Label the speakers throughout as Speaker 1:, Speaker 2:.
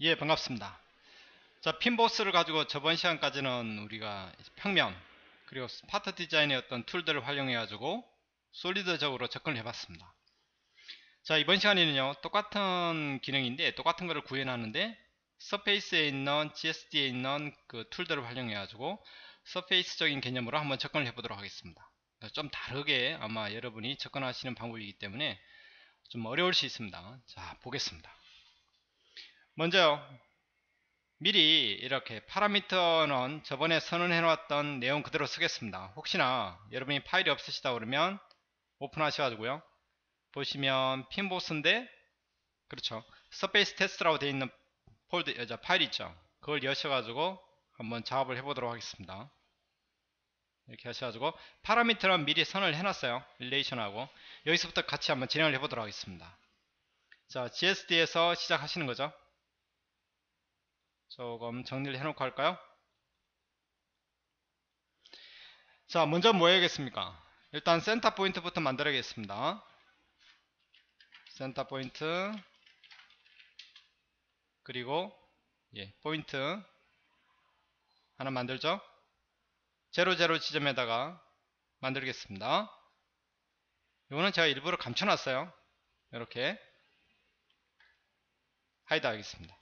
Speaker 1: 예, 반갑습니다. 자, 핀보스를 가지고 저번 시간까지는 우리가 평면 그리고 파트 디자인의 어떤 툴들을 활용해 가지고 솔리드적으로 접근을 해봤습니다. 자, 이번 시간에는요 똑같은 기능인데 똑같은 거를 구현하는데 서페이스에 있는 GSD에 있는 그 툴들을 활용해 가지고 서페이스적인 개념으로 한번 접근을 해보도록 하겠습니다. 좀 다르게 아마 여러분이 접근하시는 방법이기 때문에 좀 어려울 수 있습니다. 자, 보겠습니다. 먼저 미리 이렇게 파라미터는 저번에 선언해 놓았던 내용 그대로 쓰겠습니다. 혹시나 여러분이 파일이 없으시다 그러면 오픈 하셔가지고요 보시면 핀보스인데, 그렇죠, 서페이스 테스트라고 되어 있는 파일 있죠, 그걸 여셔가지고 한번 작업을 해보도록 하겠습니다. 이렇게 하셔가지고 파라미터는 미리 선언을 해놨어요. 릴레이션하고 여기서부터 같이 한번 진행을 해보도록 하겠습니다. 자, GSD에서 시작하시는 거죠. 조금 정리를 해놓고 할까요? 자, 먼저 뭐 해야겠습니까? 일단 센터 포인트부터 만들어야겠습니다. 센터 포인트, 그리고 포인트 하나 만들죠. 00 지점에다가 만들겠습니다. 이거는 제가 일부러 감춰놨어요. 이렇게 하이드 하겠습니다.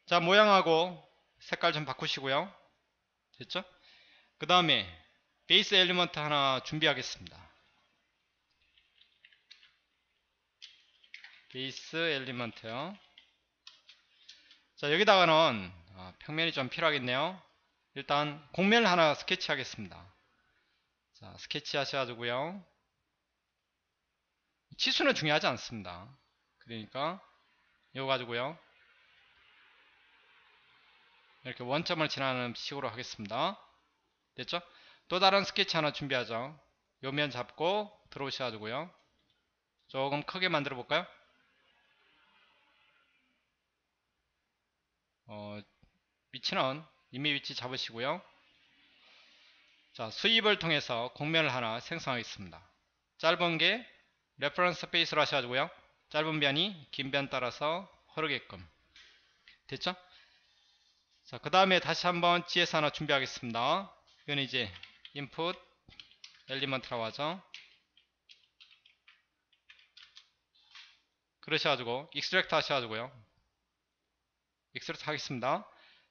Speaker 1: 자, 모양하고 색깔 좀 바꾸시고요. 됐죠? 그 다음에 베이스 엘리먼트 하나 준비하겠습니다. 베이스 엘리먼트요. 자, 여기다가는 평면이 좀 필요하겠네요. 일단 곡면을 하나 스케치 하겠습니다. 자, 스케치 하셔가지고요, 치수는 중요하지 않습니다. 그러니까 이거 가지고요 이렇게 원점을 지나는 식으로 하겠습니다. 됐죠? 또 다른 스케치 하나 준비하죠. 요 면 잡고 들어오셔가지고요 조금 크게 만들어 볼까요? 위치는 이미 위치 잡으시고요. 자, 수입을 통해서 곡면을 하나 생성하겠습니다. 짧은 게 레퍼런스 베이스로 하셔가지고요 짧은 변이 긴 변 따라서 흐르게끔. 됐죠? 자, 그 다음에 다시 한번 GS 하나 준비하겠습니다. 이건 이제 input 엘리먼트라고 하죠. 그러셔가지고 extract 하셔가지고요 extract 하겠습니다.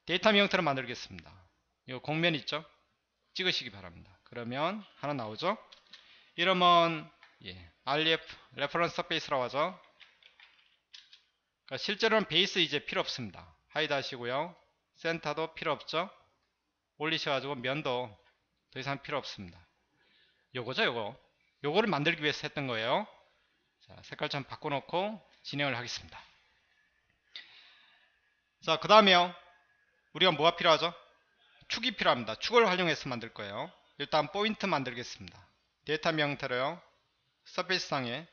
Speaker 1: 데이터 형태로 만들겠습니다. 이 곡면 있죠? 찍으시기 바랍니다. 그러면 하나 나오죠? 이러면 RF 레퍼런스 서페이스라고 하죠. 그러니까 실제로는 베이스 이제 필요 없습니다. 하이드 하시고요 센터도 필요 없죠. 올리셔가지고 면도 더 이상 필요 없습니다. 요거죠, 요거를 만들기 위해서 했던 거예요. 자, 색깔 좀 바꿔놓고 진행을 하겠습니다. 자, 그 다음에요 우리가 뭐가 필요하죠? 축이 필요합니다. 축을 활용해서 만들 거예요. 일단 포인트 만들겠습니다. 데이터 형태로요 서페이스 상에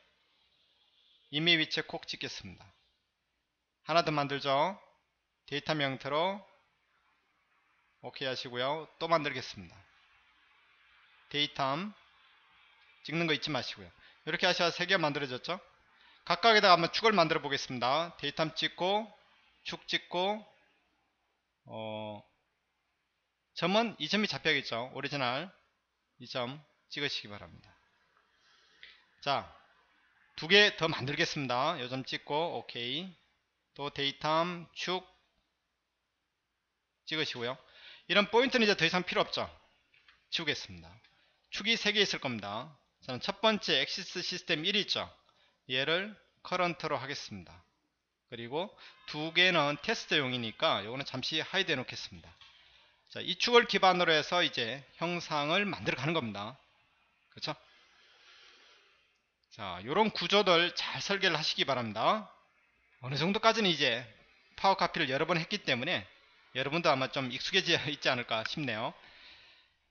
Speaker 1: 이미 위치에 콕 찍겠습니다. 하나 더 만들죠. 데이터 형태로 오케이 하시고요 또 만들겠습니다. 데이터 찍는 거 잊지 마시고요. 이렇게 하셔야 3개 만들어졌죠. 각각에다가 한번 축을 만들어 보겠습니다. 데이터 찍고 축 찍고 점은 이 점이 잡혀야겠죠. 오리지널 이 점 찍으시기 바랍니다. 자, 2개 더 만들겠습니다. 요 점 찍고 오케이, 또 데이터 축 찍으시고요. 이런 포인트는 이제 더 이상 필요 없죠. 지우겠습니다. 축이 3개 있을 겁니다. 저는 첫 번째 엑시스 시스템 1 있죠. 얘를 커런트로 하겠습니다. 그리고 2개는 테스트용이니까 요거는 잠시 하이드 해 놓겠습니다. 자, 이 축을 기반으로 해서 이제 형상을 만들어 가는 겁니다. 그렇죠? 자, 요런 구조들 잘 설계를 하시기 바랍니다. 어느 정도까지는 이제 파워 카피를 여러 번 했기 때문에 여러분도 아마 좀 익숙해져 있지 않을까 싶네요.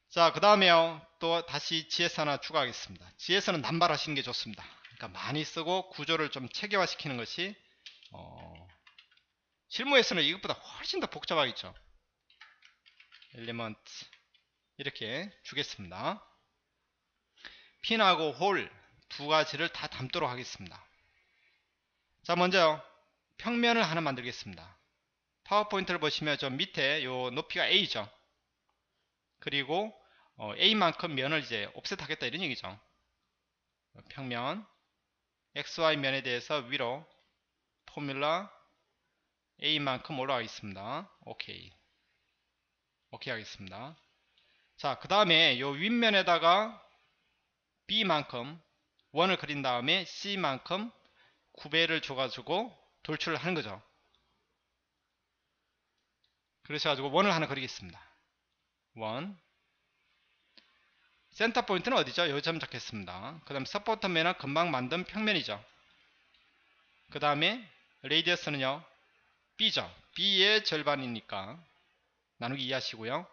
Speaker 1: 자, 그 다음에요 또 다시 GS 하나 추가하겠습니다. GS는 남발하시는 게 좋습니다. 그러니까 많이 쓰고 구조를 좀 체계화 시키는 것이 실무에서는 이것보다 훨씬 더 복잡하겠죠. 엘리먼트 이렇게 주겠습니다. 핀하고 홀 두 가지를 다 담도록 하겠습니다. 자, 먼저 평면을 하나 만들겠습니다. 파워포인트를 보시면 저 밑에 요 높이가 A죠. 그리고 A만큼 면을 이제 옵셋 하겠다 이런 얘기죠. 평면 XY 면에 대해서 위로 포뮬라 A만큼 올라가겠습니다. 오케이. 오케이 하겠습니다. 자, 그 다음에 요 윗면에다가 B만큼 원을 그린 다음에 C만큼 9배를 줘가지고 돌출을 하는 거죠. 그러셔가지고 원을 하나 그리겠습니다. 원. 센터 포인트는 어디죠? 요 점 잡겠습니다. 그 다음 서포터면은 금방 만든 평면이죠. 그 다음에 레이디어스는요 B죠. B의 절반이니까 나누기 2 하시고요.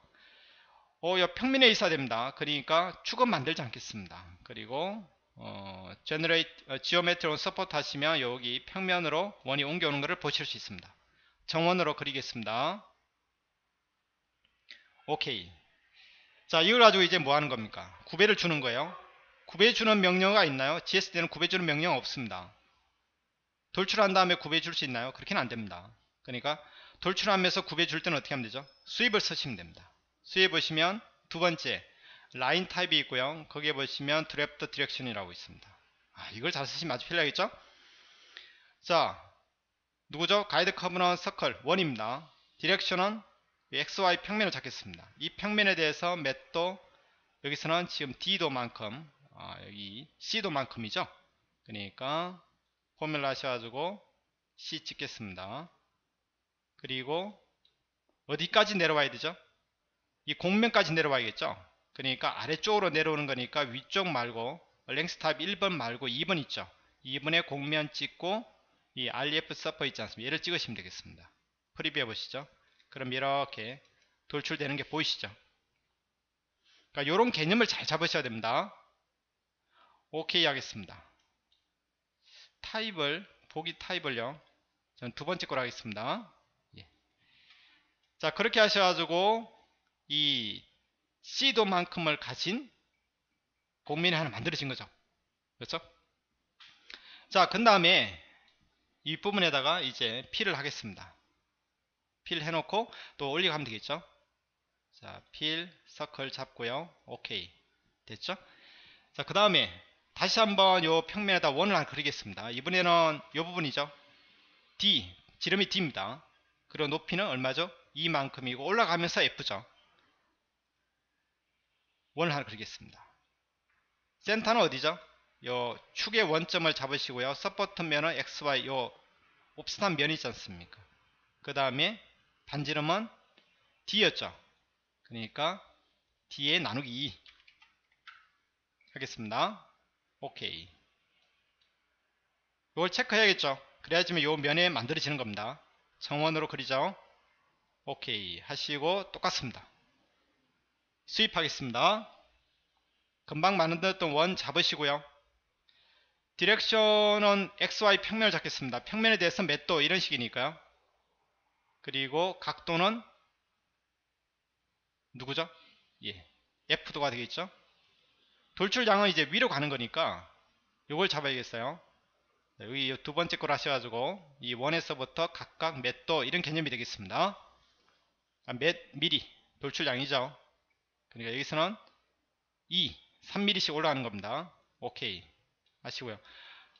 Speaker 1: 요 평면에 있어야 됩니다. 그러니까 축은 만들지 않겠습니다. 그리고 지오메트론 서포트 하시면 여기 평면으로 원이 옮겨오는 것을 보실 수 있습니다. 정원으로 그리겠습니다. 오케이. 자, 이걸 가지고 이제 뭐 하는 겁니까? 9배를 주는 거예요. 9배 주는 명령어가 있나요? GSD는 9배 주는 명령 없습니다. 돌출한 다음에 9배 줄 수 있나요? 그렇게는 안 됩니다. 그러니까 돌출하면서 9배 줄 때는 어떻게 하면 되죠? 수입을 쓰시면 됩니다. 수입 보시면 두 번째 라인 타입이 있고요. 거기에 보시면 드래프트 디렉션이라고 있습니다. 이걸 잘 쓰시면 아주 편리하겠죠? 자, 누구죠? 가이드 커브는 서클 1입니다. 디렉션은 XY 평면을 잡겠습니다. 이 평면에 대해서 맷도 여기서는 지금 D도만큼 여기 C도만큼이죠. 그러니까 포뮬라 하셔가지고 C 찍겠습니다. 그리고 어디까지 내려와야 되죠? 이 공면까지 내려와야겠죠. 그러니까 아래쪽으로 내려오는 거니까 위쪽 말고 랭스 타입 1번 말고 2번 있죠. 2번에 공면 찍고 이 REF 서퍼 있지 않습니까? 얘를 찍으시면 되겠습니다. 프리뷰 해보시죠. 그럼 이렇게 돌출되는 게 보이시죠? 그러니까 이런 개념을 잘 잡으셔야 됩니다. 오케이 하겠습니다. 타입을 보기 타입을요. 저는 두 번째 거로 하겠습니다. 예. 자, 그렇게 하셔가지고 이 C도만큼을 가진 공면이 하나 만들어진 거죠. 그렇죠? 자, 그 다음에 이 부분에다가 이제 필을 하겠습니다. 필 해놓고 또 올리고 하면 되겠죠. 자, 필 서클 잡고요. 오케이 됐죠. 자, 그 다음에 다시 한번 요 평면에다 원을 하나 그리겠습니다. 이번에는 요 부분이죠. D 지름이 D입니다. 그리고 높이는 얼마죠? 2만큼이고 올라가면서 F죠. 원을 하나 그리겠습니다. 센터는 어디죠? 요 축의 원점을 잡으시고요. 서포트면은 XY 요 옵스탄 면이 있지 않습니까? 그 다음에 반지름은 D였죠. 그러니까 D에 나누기 2 하겠습니다. 오케이. 이걸 체크해야겠죠. 그래야지만 요 면에 만들어지는 겁니다. 정원으로 그리죠. 오케이 하시고 똑같습니다. 수입하겠습니다. 금방 만들었던 원 잡으시고요. 디렉션은 XY 평면을 잡겠습니다. 평면에 대해서 몇 도 이런 식이니까요. 그리고 각도는 누구죠? 예, F도가 되겠죠. 돌출량은 이제 위로 가는 거니까 요걸 잡아야겠어요. 여기 두 번째 걸 하셔가지고 이 원에서부터 각각 몇 도 이런 개념이 되겠습니다. 몇 미리 돌출량이죠. 그러니까 여기서는 3mm씩 올라가는 겁니다. 오케이 하시고요.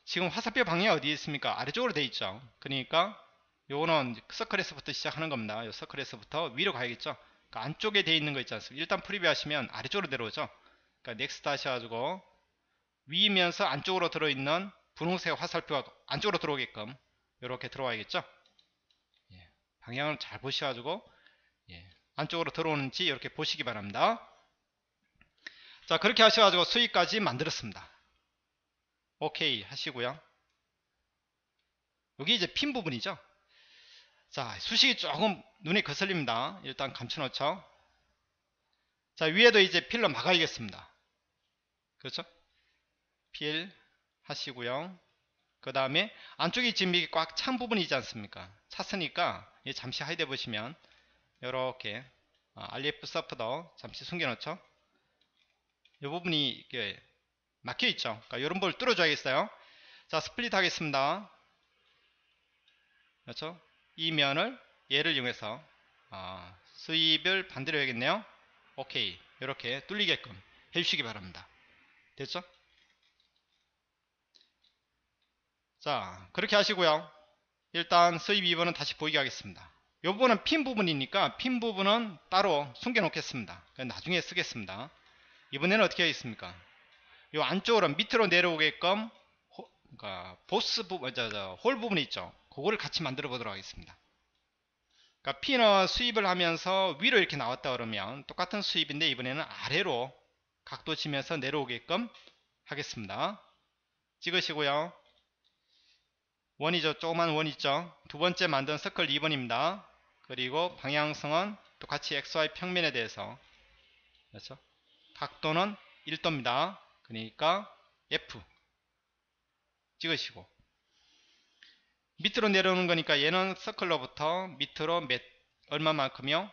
Speaker 1: 지금 화살표 방향이 어디에 있습니까? 아래쪽으로 되어 있죠. 그러니까 요거는 서클에서부터 시작하는 겁니다. 요 서클에서부터 위로 가야겠죠. 그러니까 안쪽에 되어 있는 거 있지 않습니까? 일단 프리뷰 하시면 아래쪽으로 내려오죠. 그러니까 넥스트 하셔가지고 위면서 안쪽으로 들어있는 분홍색 화살표가 안쪽으로 들어오게끔 이렇게 들어와야겠죠. 예, 방향을 잘 보셔가지고 안쪽으로 들어오는지 이렇게 보시기 바랍니다. 자, 그렇게 하셔가지고 수위까지 만들었습니다. 오케이 하시고요. 여기 이제 핀 부분이죠. 자, 수식이 조금 눈에 거슬립니다. 일단 감춰놓죠. 자, 위에도 이제 필로 막아야겠습니다. 그렇죠? 필 하시고요. 그 다음에 안쪽에 지금 이게 꽉 찬 부분이 있지 않습니까? 찼으니까 잠시 하이드 보시면 이렇게 RF 서프도 잠시 숨겨놓죠. 이 부분이 이게 막혀 있죠. 그러니까 이런 걸 뚫어줘야겠어요. 자, 스플릿 하겠습니다. 그렇죠? 이 면을 얘를 이용해서 수입을 반대로 해야겠네요. 오케이. 이렇게 뚫리게끔 해주시기 바랍니다. 됐죠? 자, 그렇게 하시고요. 일단 수입 2번은 다시 보이게 하겠습니다. 이 부분은 핀 부분이니까 핀 부분은 따로 숨겨 놓겠습니다. 나중에 쓰겠습니다. 이번에는 어떻게 하겠습니까? 이 안쪽으로 밑으로 내려오게끔 그러니까 보스 부분, 홀 부분이 있죠. 그거를 같이 만들어 보도록 하겠습니다. 그러니까 핀은 수입을 하면서 위로 이렇게 나왔다 그러면 똑같은 수입인데 이번에는 아래로 각도 치면서 내려오게끔 하겠습니다. 찍으시고요. 원이죠. 조그만 원 있죠. 두 번째 만든 서클 2번입니다. 그리고 방향성은 똑같이 XY 평면에 대해서 그렇죠? 각도는 1도입니다. 그러니까 F 찍으시고 밑으로 내려오는 거니까 얘는 서클로부터 밑으로 얼마만큼이요?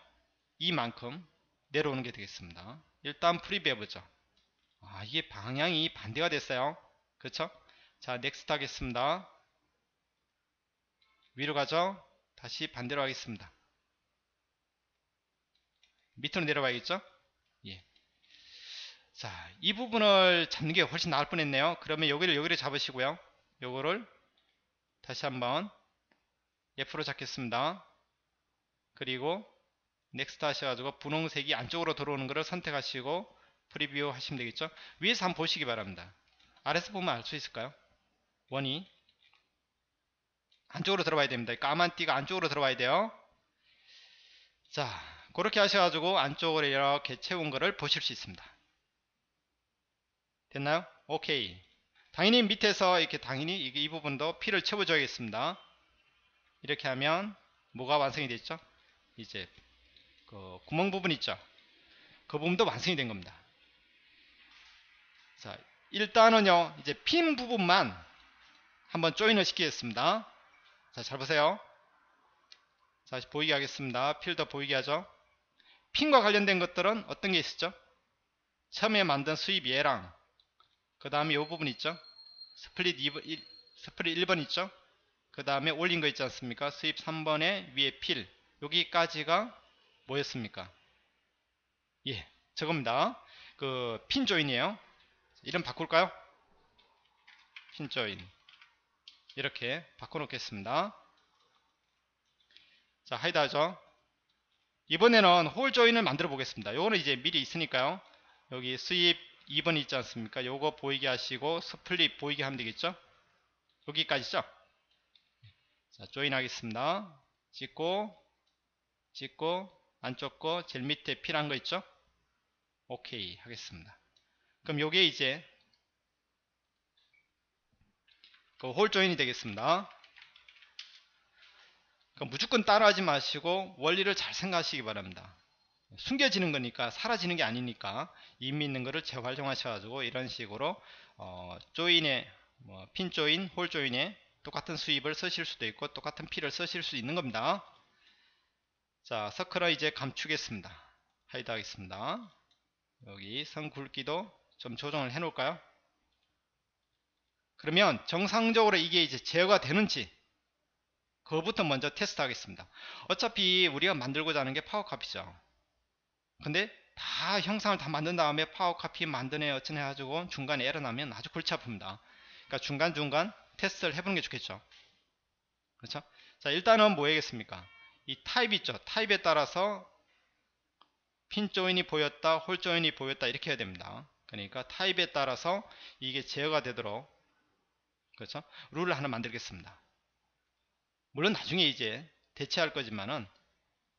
Speaker 1: 이만큼 내려오는 게 되겠습니다. 일단 프리뷰 해보죠. 이게 방향이 반대가 됐어요. 그렇죠? 자, 넥스트 하겠습니다. 위로 가죠. 다시 반대로 하겠습니다. 밑으로 내려가야겠죠? 예. 자, 이 부분을 잡는 게 훨씬 나을 뻔했네요. 그러면 여기를 잡으시고요. 요거를 다시 한번 F로 잡겠습니다. 그리고 넥스트 하셔가지고 분홍색이 안쪽으로 들어오는 것을 선택하시고 프리뷰 하시면 되겠죠. 위에서 한번 보시기 바랍니다. 아래서 보면 알 수 있을까요? 원이 안쪽으로 들어와야 됩니다. 까만 띠가 안쪽으로 들어와야 돼요. 자, 그렇게 하셔가지고 안쪽으로 이렇게 채운 거를 보실 수 있습니다. 됐나요? 오케이. 당연히 밑에서 이렇게 당연히 이 부분도 필을 채워줘야겠습니다. 이렇게 하면 뭐가 완성이 됐죠? 이제 그 구멍 부분 있죠? 그 부분도 완성이 된 겁니다. 자, 일단은요, 이제 핀 부분만 한번 조인을 시키겠습니다. 자, 잘 보세요. 자, 보이게 하겠습니다. 필더 보이게 하죠. 핀과 관련된 것들은 어떤 게 있었죠? 처음에 만든 수입 얘랑 그 다음에 이 부분 있죠? 스플릿 1번 있죠? 그 다음에 올린 거 있지 않습니까? 수입 3번에 위에 필 여기까지가 뭐였습니까? 예, 저겁니다. 그 핀 조인이에요. 이름 바꿀까요? 핀 조인 이렇게 바꿔놓겠습니다. 자, 하이드 하죠. 이번에는 홀 조인을 만들어 보겠습니다. 요거는 이제 미리 있으니까요. 여기 수입 2번 있지 않습니까? 요거 보이게 하시고 스플릿 보이게 하면 되겠죠? 여기까지죠? 자, 조인 하겠습니다. 찍고 안쪽 거 제일 밑에 필요한 거 있죠? 오케이 하겠습니다. 그럼 요게 이제 그 홀 조인이 되겠습니다. 그러니까 무조건 따라하지 마시고 원리를 잘 생각하시기 바랍니다. 숨겨지는 거니까 사라지는 게 아니니까 이미 있는 거를 재활용하셔가지고 이런 식으로 조인에 핀 조인, 홀 조인에 똑같은 수입을 쓰실 수도 있고 똑같은 필을 쓰실 수 있는 겁니다. 자, 서클을 이제 감추겠습니다. 하이드 하겠습니다. 여기 선 굵기도 좀 조정을 해 놓을까요? 그러면 정상적으로 이게 이제 제어가 되는지 그거부터 먼저 테스트 하겠습니다. 어차피 우리가 만들고자 하는 게 파워카피죠. 근데 다 형상을 다 만든 다음에 파워카피 만드네 어쩌네 해가지고 중간에 에러 나면 아주 골치 아픕니다. 그러니까 중간중간 테스트를 해보는 게 좋겠죠. 그렇죠? 자, 일단은 뭐 해야겠습니까? 이 타입 있죠. 타입에 따라서 핀 조인이 보였다, 홀 조인이 보였다 이렇게 해야 됩니다. 그러니까 타입에 따라서 이게 제어가 되도록 그렇죠? 룰을 하나 만들겠습니다. 물론 나중에 이제 대체할 거지만은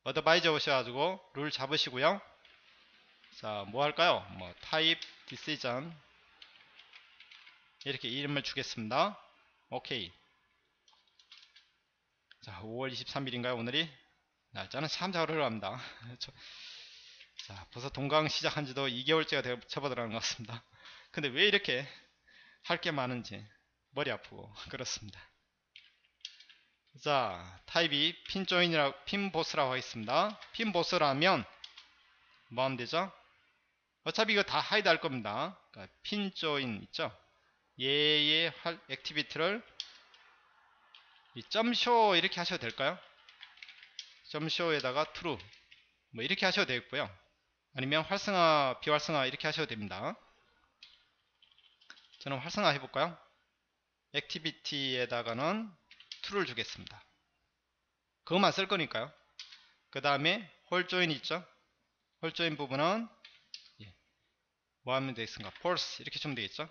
Speaker 1: 어드바이저 오셔가지고 룰 잡으시고요. 자, 뭐 할까요? 뭐 타입 디시전 이렇게 이름을 주겠습니다. 오케이. 자, 5월 23일인가요 오늘이? 날짜는 참 잘 흘러갑니다. 자, 벌써 동강 시작한 지도 2개월째가 접어들어가는 것 같습니다. 근데 왜 이렇게 할 게 많은지 머리 아프고 그렇습니다. 자, 타입이 핀 조인이라고 핀 보스라고 하겠습니다. 핀 보스라면 뭐 하면 되죠? 어차피 이거 다 하이드 할 겁니다. 그러니까 핀 조인 있죠? 얘의 액티비티를 이 점쇼 이렇게 하셔도 될까요? 점쇼에다가 true 뭐 이렇게 하셔도 되겠고요. 아니면 활성화, 비활성화 이렇게 하셔도 됩니다. 저는 활성화 해볼까요? 액티비티에다가는 true를 주겠습니다. 그것만 쓸 거니까요. 그 다음에 홀 조인 있죠? 홀 조인 부분은 뭐 하면 되겠습니까? false 이렇게 주면 되겠죠?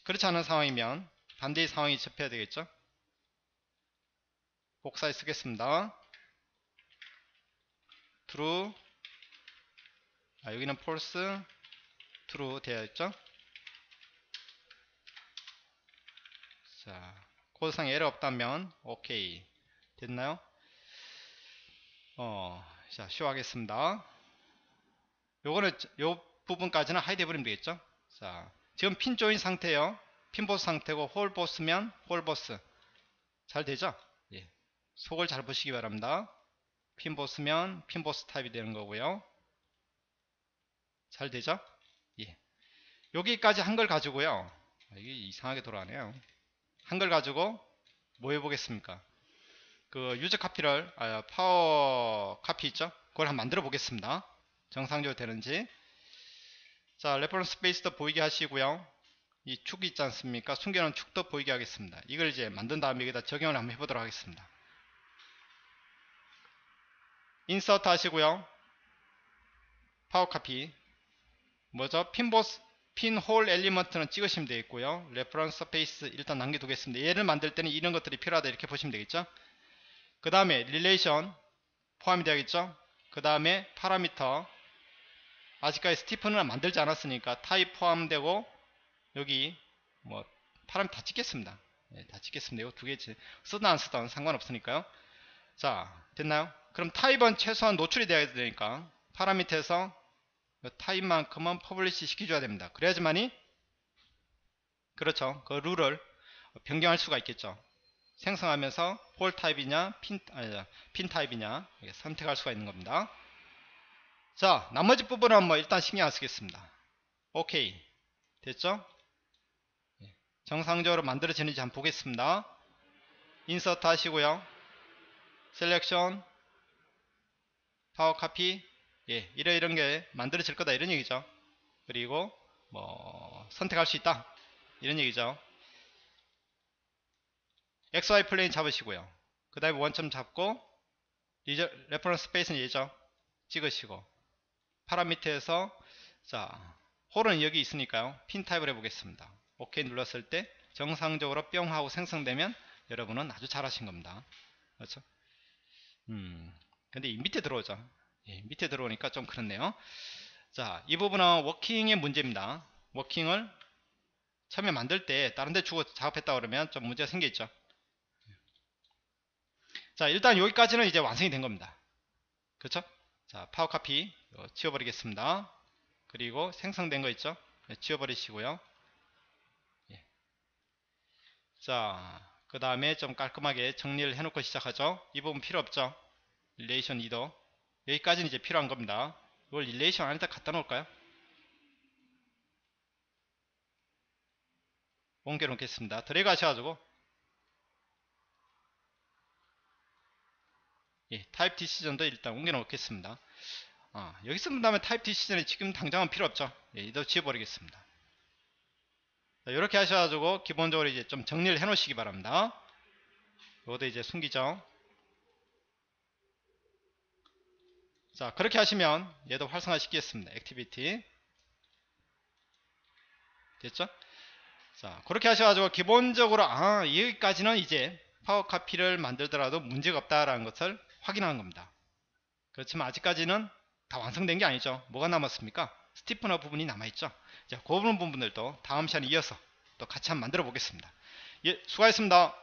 Speaker 1: 그렇지 않은 상황이면 반대의 상황이 접해야 되겠죠? 복사해 쓰겠습니다. true, 여기는 false, true 되어 있죠? 자, 코드상 에러 없다면 오케이 됐나요? 자, 쇼하겠습니다. 요거는 요 부분까지는 하이드 해버리면 되겠죠? 자, 지금 핀 조인 상태예요. 핀 보스 상태고 홀 보스면 홀 보스 잘 되죠? 예. 속을 잘 보시기 바랍니다. 핀 보스면 핀 보스 타입이 되는 거고요. 잘 되죠? 예. 여기까지 한 걸 가지고요. 이게 이상하게 돌아가네요. 한 걸 가지고 뭐 해보겠습니까? 그 유저 카피를 파워 카피 있죠? 그걸 한번 만들어 보겠습니다. 정상적으로 되는지. 자, 레퍼런스 베이스도 보이게 하시고요. 이 축이 있지 않습니까? 숨겨놓은 축도 보이게 하겠습니다. 이걸 이제 만든 다음에 여기다 적용을 한번 해보도록 하겠습니다. 인서트 하시고요. 파워 카피. 뭐죠? 핀홀 엘리먼트는 찍으시면 되겠고요. 레퍼런스 페이스 일단 남겨두겠습니다. 얘를 만들 때는 이런 것들이 필요하다 이렇게 보시면 되겠죠. 그 다음에 릴레이션 포함이 되겠죠. 그 다음에 파라미터 아직까지 스티픈은 만들지 않았으니까 타입 포함되고 여기 뭐 파라미터 다 찍겠습니다. 네, 다 찍겠습니다. 이거 두 개 쓰든 안 쓰든 상관없으니까요. 자, 됐나요? 그럼 타입은 최소한 노출이 돼야 되니까 파라미터에서 타입만큼은 퍼블리시 시켜줘야 됩니다. 그래야지만이 그렇죠. 그 룰을 변경할 수가 있겠죠. 생성하면서 홀 타입이냐 핀 타입이냐 선택할 수가 있는 겁니다. 자, 나머지 부분은 뭐 일단 신경 안 쓰겠습니다. 오케이 됐죠? 정상적으로 만들어지는지 한번 보겠습니다. 인서트 하시고요. 셀렉션 파워 카피 이런 게 만들어질 거다 이런 얘기죠. 그리고 뭐 선택할 수 있다 이런 얘기죠. XY 플레인 잡으시고요. 그 다음에 원점 잡고 레퍼런스 스페이스는 얘죠. 찍으시고 파라미터에서 자 홀은 여기 있으니까요. 핀 타입을 해보겠습니다. 오케이 눌렀을 때 정상적으로 뿅 하고 생성되면 여러분은 아주 잘하신 겁니다. 그렇죠? 근데 이 밑에 들어오죠. 밑에 들어오니까 좀 그렇네요. 자, 이 부분은 워킹의 문제입니다. 워킹을 처음에 만들 때 다른 데 주고 작업했다 그러면 좀 문제가 생겨있죠. 자, 일단 여기까지는 이제 완성이 된 겁니다. 그렇죠? 자, 파워 카피 지워버리겠습니다. 그리고 생성된 거 있죠? 지워버리시고요. 자, 그 다음에 좀 깔끔하게 정리를 해놓고 시작하죠. 이 부분 필요 없죠? 릴레이션 이도 여기까지는 이제 필요한 겁니다. 이걸 릴레이션 안에다 갖다 놓을까요? 옮겨 놓겠습니다. 드래그 하셔가지고 타입 디시전도 일단 옮겨 놓겠습니다. 여기 쓴 다음에 타입 디시전이 지금 당장은 필요 없죠. 이도 지워버리겠습니다. 이렇게 하셔가지고 기본적으로 이제 좀 정리를 해 놓으시기 바랍니다. 이것도 이제 숨기죠. 자, 그렇게 하시면 얘도 활성화 시키겠습니다. 액티비티 됐죠? 자, 그렇게 하셔가지고 기본적으로 여기까지는 이제 파워 카피를 만들더라도 문제가 없다라는 것을 확인하는 겁니다. 그렇지만 아직까지는 다 완성된 게 아니죠. 뭐가 남았습니까? 스티프너 부분이 남아있죠. 자, 그 부분들도 다음 시간에 이어서 또 같이 한번 만들어 보겠습니다. 수고하셨습니다.